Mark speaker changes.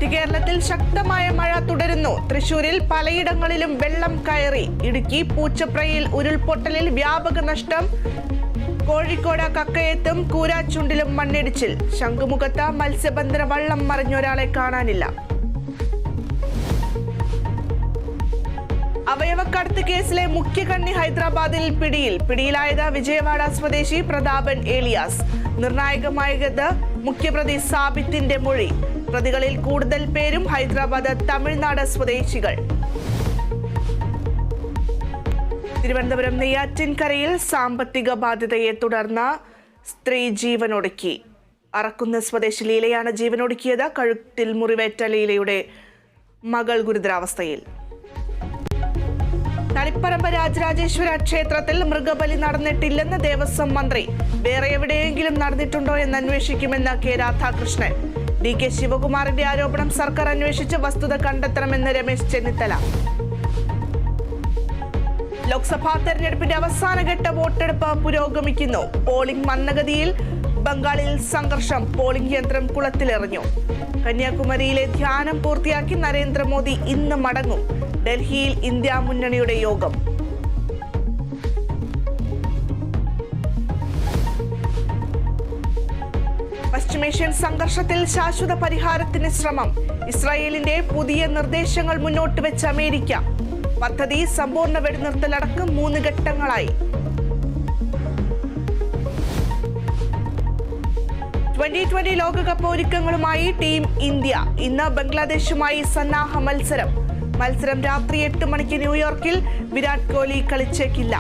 Speaker 1: മധ്യ കേരളത്തിൽ ശക്തമായ മഴ തുടരുന്നു. തൃശൂരിൽ പലയിടങ്ങളിലും വെള്ളം കയറി. ഇടുക്കി പൂച്ചപ്രയിൽ ഉരുൾപൊട്ടലിൽ വ്യാപക നഷ്ടം. കോഴിക്കോട് കക്കയത്തും കൂരാച്ചുണ്ടിലും മണ്ണിടിച്ചിൽ. ശംഖുമുഖത്ത് മത്സ്യബന്ധന വള്ളം മറിഞ്ഞൊരാളെ കാണാനില്ല. അവയവക്കടത്ത് കേസിലെ മുഖ്യകണ്ണി ഹൈദരാബാദിൽ പിടിയിലായത് വിജയവാഡ സ്വദേശി പ്രതാപൻ ഏലിയാസ്. നിർണായകമായത് മുഖ്യപ്രതി സാബിത്തിന്റെ മൊഴി. പ്രതികളിൽ കൂടുതൽ പേരും ഹൈദരാബാദ്, തമിഴ്നാട് സ്വദേശികൾ. തിരുവനന്തപുരം നെയ്യാറ്റിൻകരയിൽ സാമ്പത്തിക ബാധ്യതയെ തുടർന്ന് സ്ത്രീ ജീവനൊടുക്കി. അറക്കുന്ന സ്വദേശി ലീലയാണ് ജീവനൊടുക്കിയത്. കഴുത്തിൽ മുറിവേറ്റ ലീലയുടെ മകൾ ഗുരുതരാവസ്ഥയിൽ. തളിപ്പറമ്പ് രാജരാജേശ്വര ക്ഷേത്രത്തിൽ മൃഗബലി നടന്നിട്ടില്ലെന്ന് ദേവസ്വം മന്ത്രി. വേറെ എവിടെയെങ്കിലും നടന്നിട്ടുണ്ടോ എന്ന് അന്വേഷിക്കുമെന്ന് കെ രാധാകൃഷ്ണൻ. DK ശിവകുമാറിന്റെ ആരോപണം സർക്കാർ അന്വേഷിച്ച് വസ്തുത കണ്ടെത്തണമെന്ന് രമേശ് ചെന്നിത്തല. ലോക്സഭാ തെരഞ്ഞെടുപ്പിന്റെ അവസാനഘട്ട വോട്ടെടുപ്പ് പുരോഗമിക്കുന്നു. പോളിംഗ് മന്ദഗതിയിൽ. ബംഗാളിൽ സംഘർഷം. പോളിംഗ് യന്ത്രം കുളത്തിലെറിഞ്ഞു. കന്യാകുമാരിയിലെ ധ്യാനം പൂർത്തിയാക്കി നരേന്ദ്രമോദി ഇന്ന് മടങ്ങും. ഡൽഹിയിൽ ഇന്ത്യ മുന്നണിയുടെ യോഗം. പശ്ചിമേഷ്യൻ സംഘർഷത്തിൽ ശാശ്വത പരിഹാരത്തിന് ശ്രമം. ഇസ്രായേലിന്റെ പുതിയ നിർദ്ദേശങ്ങൾ മുന്നോട്ട് വെച്ച് അമേരിക്ക. പദ്ധതി സമ്പൂർണ്ണ വെടിനിർത്തലടക്കം 3 ഘട്ടങ്ങളായി. T20 ലോകകപ്പ് ഒരുക്കങ്ങളുമായി ടീം ഇന്ത്യ. ഇന്ന് ബംഗ്ലാദേശുമായി സന്നാഹ മത്സരം രാത്രി 8 മണിക്ക് ന്യൂയോർക്കിൽ. വിരാട് കോഹ്ലി കളിച്ചേക്കില്ല.